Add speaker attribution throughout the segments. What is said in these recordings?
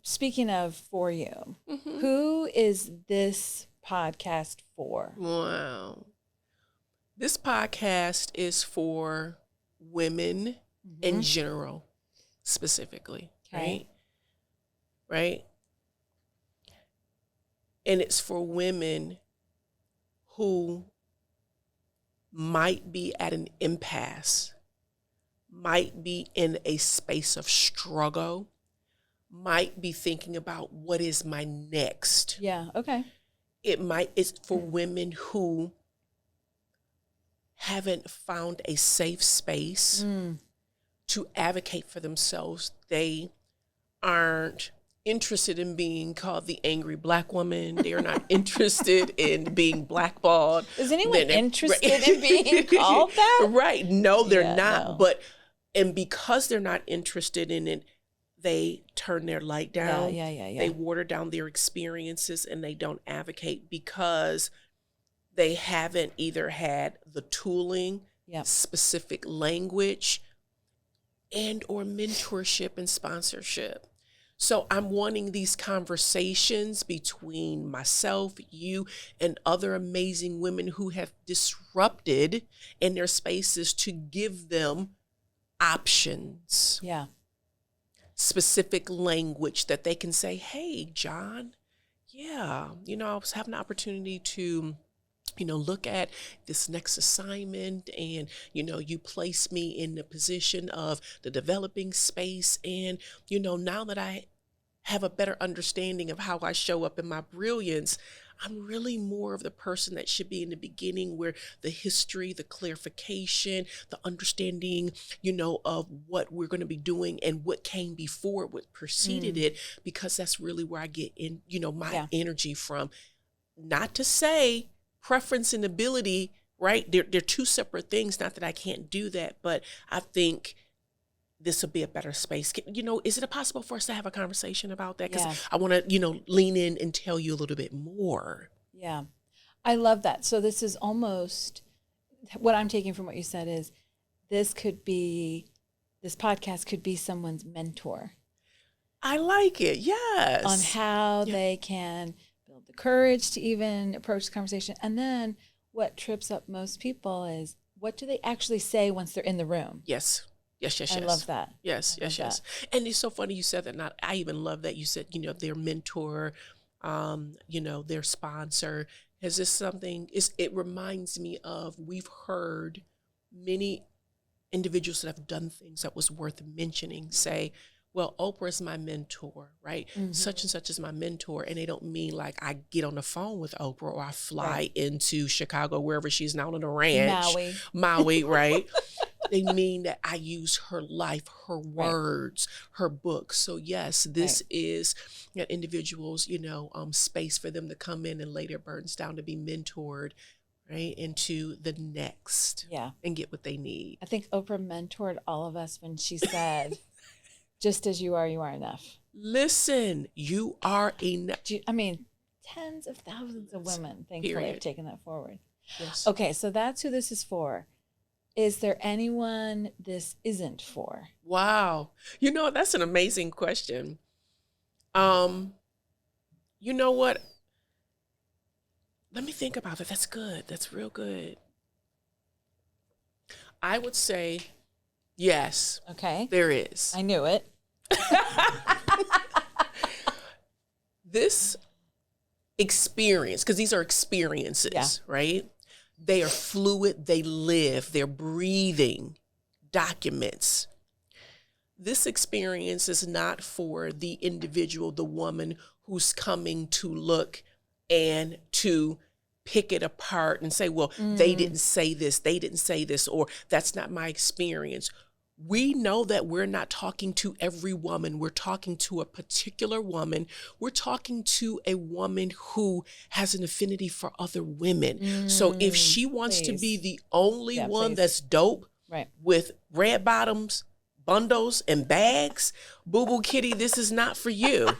Speaker 1: speaking of for you,
Speaker 2: Mm-hmm.
Speaker 1: who is this podcast for?
Speaker 2: Wow. This podcast is for women in general, specifically,
Speaker 1: Okay.
Speaker 2: right? And it's for women who might be at an impasse, might be in a space of struggle, might be thinking about what is my next.
Speaker 1: Yeah. Okay.
Speaker 2: It's for women who haven't found a safe space to advocate for themselves. They aren't interested in being called the angry Black woman. They are not interested in being blackballed.
Speaker 1: Is anyone interested in being called that?
Speaker 2: Right. No, they're not.
Speaker 1: No.
Speaker 2: And because they're not interested in it, they turn their light down.
Speaker 1: Yeah.
Speaker 2: They water down their experiences and they don't advocate because they haven't either had the tooling, specific language, and or mentorship and sponsorship. So I'm wanting these conversations between myself, you, and other amazing women who have disrupted in their spaces to give them options.
Speaker 1: Yeah.
Speaker 2: Specific language that they can say, hey, John, I was having an opportunity to look at this next assignment and, you place me in the position of the developing space. And, now that I have a better understanding of how I show up in my brilliance, I'm really more of the person that should be in the beginning where the history, the clarification, the understanding, of what we're going to be doing and what came before, what preceded it, because that's really where I get in, my energy from. Not to say preference and ability, right? They're two separate things. Not that I can't do that, but I think this will be a better space. Is it possible for us to have a conversation about that? Because I want to, lean in and tell you a little bit more.
Speaker 1: Yeah. I love that. So this is almost what I'm taking from what you said is this podcast could be someone's mentor.
Speaker 2: I like it. Yes.
Speaker 1: On how they can build the courage to even approach the conversation. And then what trips up most people is what do they actually say once they're in the room?
Speaker 2: Yes. I
Speaker 1: love that.
Speaker 2: Yes. And it's so funny you said that. I even love that you said, their mentor, their sponsor. Is this something, it reminds me of, we've heard many individuals that have done things that was worth mentioning say, well, Oprah is my mentor, right? Such and such is my mentor. And they don't mean like I get on the phone with Oprah or I fly into Chicago, wherever she's now on a ranch. Maui, right? They mean that I use her life, her words, her books. So yes, this is an individual's, space for them to come in and lay their burdens down to be mentored, right, into the next and get what they need.
Speaker 1: I think Oprah mentored all of us when she said, just as you are enough.
Speaker 2: Listen, you are enough.
Speaker 1: Tens of thousands of women, thankfully, have taken that forward.
Speaker 2: Yes.
Speaker 1: Okay, so that's who this is for. Is there anyone this isn't for?
Speaker 2: Wow. That's an amazing question. You know what? Let me think about it. That's good. That's real good. I would say yes.
Speaker 1: Okay.
Speaker 2: There is.
Speaker 1: I knew it.
Speaker 2: This experience, because these are experiences, right? They are fluid, they live, they're breathing documents. This experience is not for the individual, the woman who's coming to look and to pick it apart and say, well, they didn't say this, or that's not my experience. We know that we're not talking to every woman. We're talking to a particular woman. We're talking to a woman who has an affinity for other women. So if she wants to be the only one that's dope with red bottoms, bundles, and bags, boo-boo kitty, this is not for you.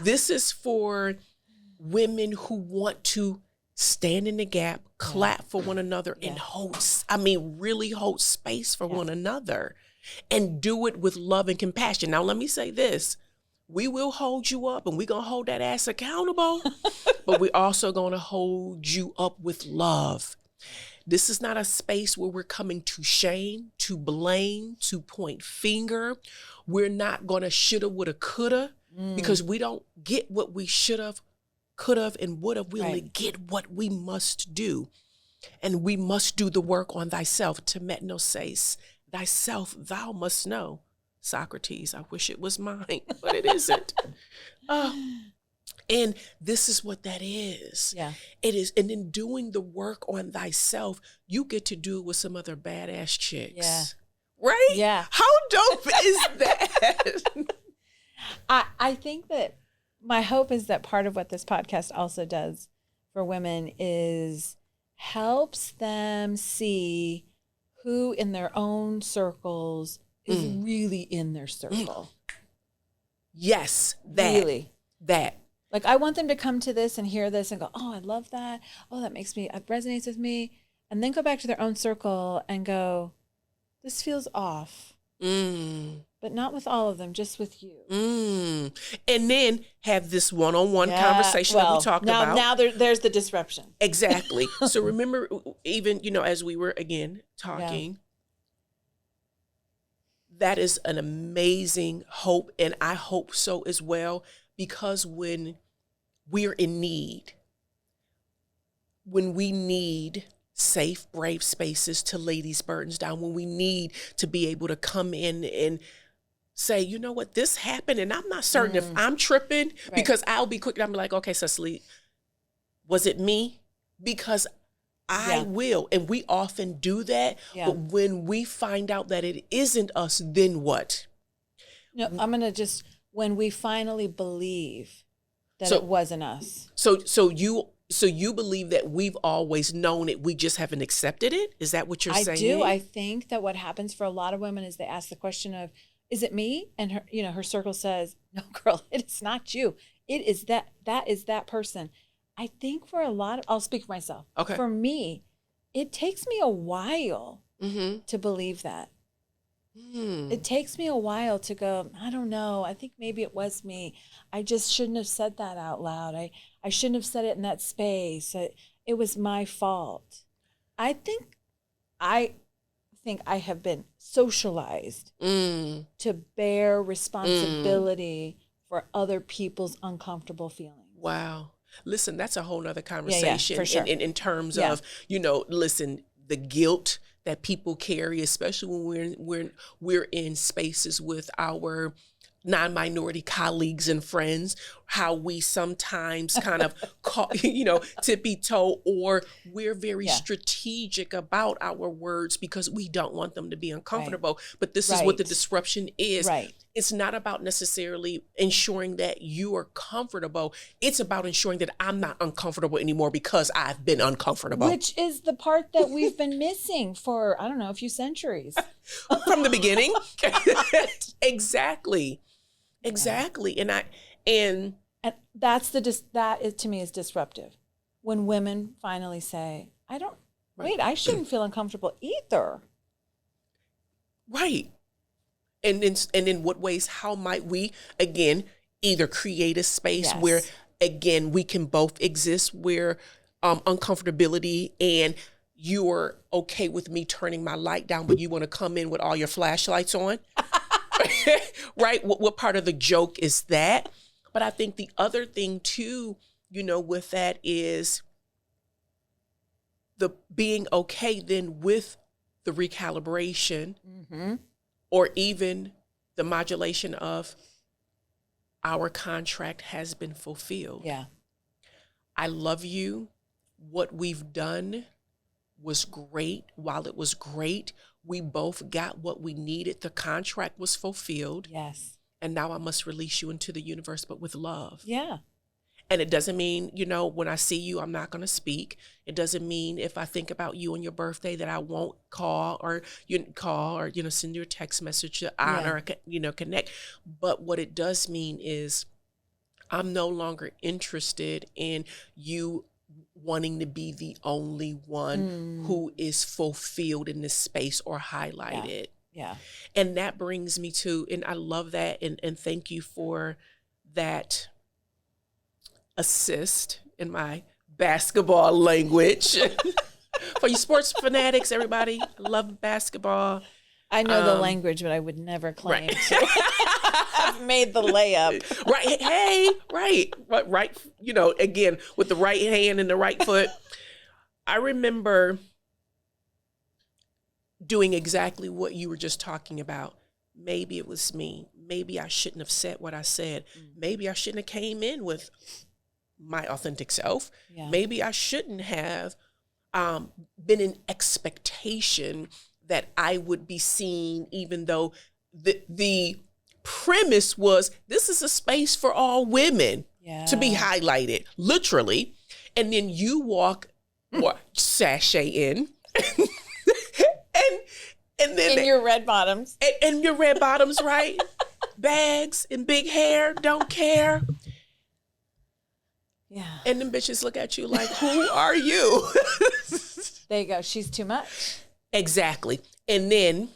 Speaker 2: This is for women who want to stand in the gap, clap for one another, and really hold space for one another, and do it with love and compassion. Now, let me say this. we will hold you up and we're going to hold that ass accountable, but we're also going to hold you up with love. This is not a space where we're coming to shame, to blame, to point finger. We're not going to shoulda, woulda, coulda, because we don't get what we should have, could have, and would have. We only get what we must do. And we must do the work on thyself. Temetnos says, thyself thou must know. Socrates, I wish it was mine, but it isn't. And this is what that is.
Speaker 1: Yeah.
Speaker 2: It is. And in doing the work on thyself, you get to do it with some other badass chicks.
Speaker 1: Yeah.
Speaker 2: Right?
Speaker 1: Yeah.
Speaker 2: How dope is that?
Speaker 1: I think that my hope is that part of what this podcast also does for women is helps them see who in their own circles is really in their circle.
Speaker 2: Yes, that.
Speaker 1: Really.
Speaker 2: That.
Speaker 1: Like, I want them to come to this and hear this and go, oh, I love that. Oh, that it resonates with me. And then go back to their own circle and go, this feels off. But not with all of them, just with you.
Speaker 2: And then have this one-on-one conversation that we talked about.
Speaker 1: Now there's the disruption.
Speaker 2: Exactly. So remember, even, as we were, again, talking, that is an amazing hope. And I hope so as well, because when we're in need, when we need safe, brave spaces to lay these burdens down, when we need to be able to come in and say, you know what, this happened, and I'm not certain if I'm tripping, because I'll be quick. I'm like, okay, Cecily, was it me? Because I will. And we often do that. Yeah. But when we find out that it isn't us, then what?
Speaker 1: No, I'm going to when we finally believe that it wasn't us.
Speaker 2: So you believe that we've always known it, we just haven't accepted it? Is that what you're saying?
Speaker 1: I do. I think that what happens for a lot of women is they ask the question of, is it me? And her circle says, no, girl, it is not you. It is that is that person. I think for a lot of, I'll speak for myself.
Speaker 2: Okay.
Speaker 1: For me, it takes me a while to believe that. It takes me a while to go, I don't know. I think maybe it was me. I just shouldn't have said that out loud. I shouldn't have said it in that space. It was my fault. I think I have been socialized to bear responsibility for other people's uncomfortable feelings.
Speaker 2: Wow. Listen, that's a whole nother conversation
Speaker 1: for sure.
Speaker 2: in terms of, listen, the guilt that people carry, especially when we're in spaces with our non-minority colleagues and friends, how we sometimes kind of tippy-toe, or we're very strategic about our words because we don't want them to be uncomfortable. Right. But this is what the disruption is. Right. It's not about necessarily ensuring that you are comfortable. It's about ensuring that I'm not uncomfortable anymore because I've been uncomfortable.
Speaker 1: Which is the part that we've been missing for, I don't know, a few centuries.
Speaker 2: From the beginning. Exactly. Exactly. And
Speaker 1: that's that is, to me, is disruptive. When women finally say, I shouldn't feel uncomfortable either.
Speaker 2: Right. And in what ways, how might we, again, either create a space where, again, we can both exist, where uncomfortability and you're okay with me turning my light down, but you want to come in with all your flashlights on? Right? What part of the joke is that? But I think the other thing too, with that is the being okay then with the recalibration or even the modulation of our contract has been fulfilled.
Speaker 1: Yeah.
Speaker 2: I love you. What we've done was great. While it was great, we both got what we needed. The contract was fulfilled.
Speaker 1: Yes.
Speaker 2: And now I must release you into the universe, but with love.
Speaker 1: Yeah.
Speaker 2: And it doesn't mean, when I see you, I'm not going to speak. It doesn't mean if I think about you on your birthday that I won't call or send you a text message to honor, connect. But what it does mean is I'm no longer interested in you wanting to be the only one who is fulfilled in this space or highlighted.
Speaker 1: Yeah.
Speaker 2: And that brings me to, and I love that. And thank you for that assist, in my basketball language. For you sports fanatics, everybody, I love basketball.
Speaker 1: I know the language, but I would never claim
Speaker 2: right.
Speaker 1: to. I've made the layup.
Speaker 2: Right. Hey, right. You know, again, with the right hand and the right foot. I remember doing exactly what you were just talking about. Maybe it was me. Maybe I shouldn't have said what I said. Maybe I shouldn't have came in with my authentic self. Yeah. Maybe I shouldn't have been in expectation that I would be seen, even though the premise was this is a space for all women to be highlighted, literally. And then you walk or sashay in and then
Speaker 1: in your red bottoms.
Speaker 2: And your red bottoms, right? Bags and big hair, don't care.
Speaker 1: Yeah.
Speaker 2: And them bitches look at you like, who are you?
Speaker 1: There you go. She's too much.
Speaker 2: Exactly. And then,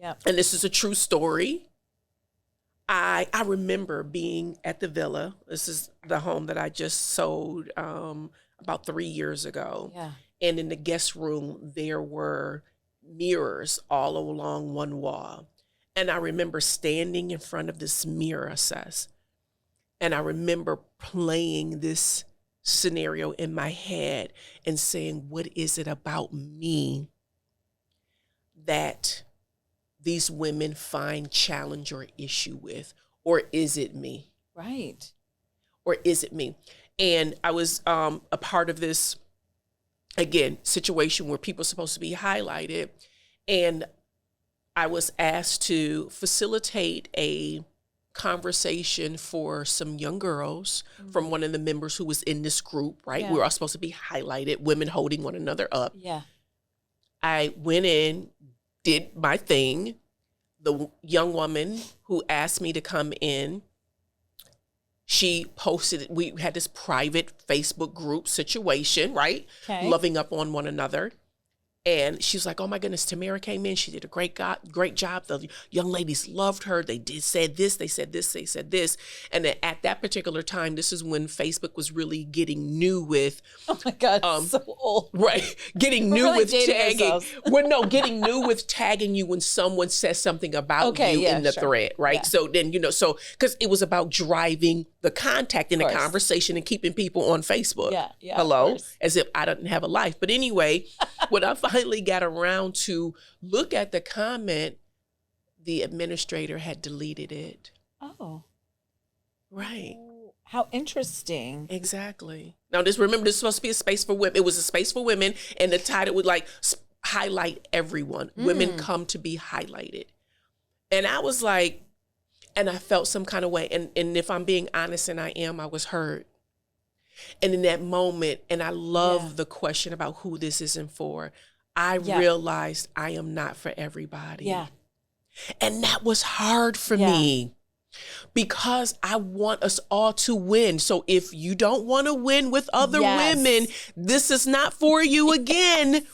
Speaker 2: and this is a true story, I remember being at the villa. This is the home that I just sold about 3 years ago.
Speaker 1: Yeah.
Speaker 2: And in the guest room, there were mirrors all along one wall. And I remember standing in front of this mirror, and I remember playing this scenario in my head and saying, what is it about me that these women find challenge or issue with? Or is it me?
Speaker 1: Right.
Speaker 2: Or is it me? And I was a part of this, again, situation where people are supposed to be highlighted. And I was asked to facilitate a conversation for some young girls from one of the members who was in this group, right? Yeah. We were all supposed to be highlighted, women holding one another up.
Speaker 1: Yeah.
Speaker 2: I went in, did my thing. The young woman who asked me to come in, she posted, we had this private Facebook group situation, right? Okay. Loving up on one another. And she was like, oh my goodness, Tamara came in. She did a great job. The young ladies loved her. They said this, they said this, they said this. And then at that particular time, this is when Facebook was really getting new with.
Speaker 1: Oh my God, so old.
Speaker 2: Right. Getting new really with tagging. Well, no, getting new with tagging you when someone says something about you in the thread, right? Yeah. So then, because it was about driving the contact in the conversation and keeping people on Facebook.
Speaker 1: Yeah.
Speaker 2: Hello? As if I didn't have a life. But anyway, when I finally got around to look at the comment, the administrator had deleted it.
Speaker 1: Oh.
Speaker 2: Right.
Speaker 1: How interesting.
Speaker 2: Exactly. Now, remember, this is supposed to be a space for women. It was a space for women, and the title would highlight everyone. Women come to be highlighted. And I was like, and I felt some kind of way. And if I'm being honest, and I am, I was hurt. And in that moment, and I love the question about who this isn't for, I realized I am not for everybody.
Speaker 1: Yeah.
Speaker 2: And that was hard for me because I want us all to win. So if you don't want to win with other women, this is not for you again.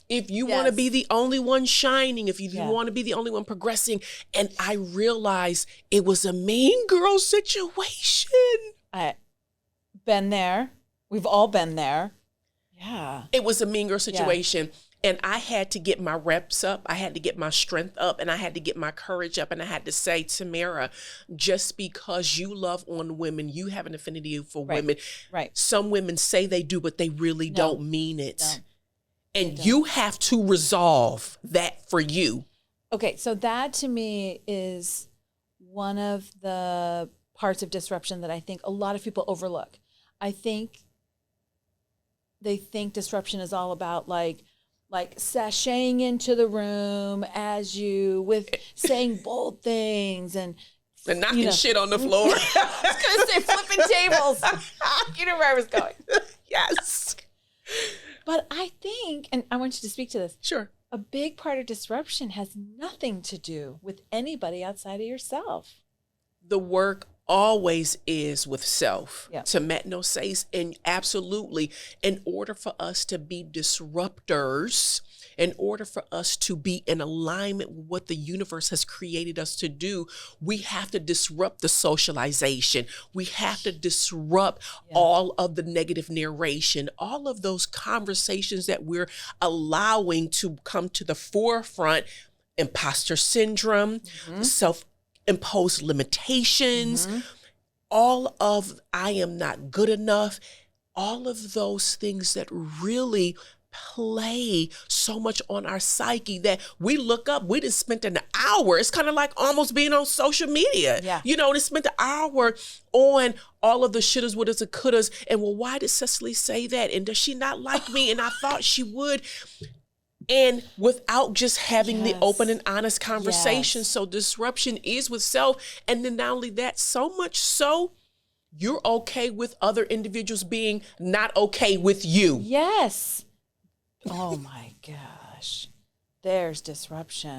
Speaker 2: If you want to be the only one shining, if you want to be the only one progressing. And I realized it was a mean girl situation.
Speaker 1: Been there. We've all been there. Yeah.
Speaker 2: It was a mean girl situation. Yeah. And I had to get my reps up. I had to get my strength up, and I had to get my courage up. And I had to say, Tamara, just because you love on women, you have an affinity for women.
Speaker 1: Right.
Speaker 2: Some women say they do, but they really don't mean it. No. And you have to resolve that for you.
Speaker 1: Okay. So that to me is one of the parts of disruption that I think a lot of people overlook. I think they think disruption is all about like sashaying into the room as you with saying bold things and
Speaker 2: knocking shit on the floor.
Speaker 1: I was going to say flipping tables. You know where I was going.
Speaker 2: Yes.
Speaker 1: But I think, and I want you to speak to this.
Speaker 2: Sure.
Speaker 1: A big part of disruption has nothing to do with anybody outside of yourself.
Speaker 2: The work always is with self. Yep. Tametno says, and absolutely, in order for us to be disruptors, In order for us to be in alignment with what the universe has created us to do, we have to disrupt the socialization. We have to disrupt all of the negative narration, all of those conversations that we're allowing to come to the forefront. Imposter syndrome, self-imposed limitations, all of I am not good enough, all of those things that really play so much on our psyche that we look up, we just spent an hour. It's kind of like almost being on social media.
Speaker 1: Yeah.
Speaker 2: You know, they spent an hour on all of the shouldas, wouldas, and couldas. And well, why did Cecily say that? And does she not like me? And I thought she would. And without just having the open and honest conversation. So disruption is with self. And then not only that, so much so, you're okay with other individuals being not okay with you.
Speaker 1: Yes. Oh my gosh. There's disruption.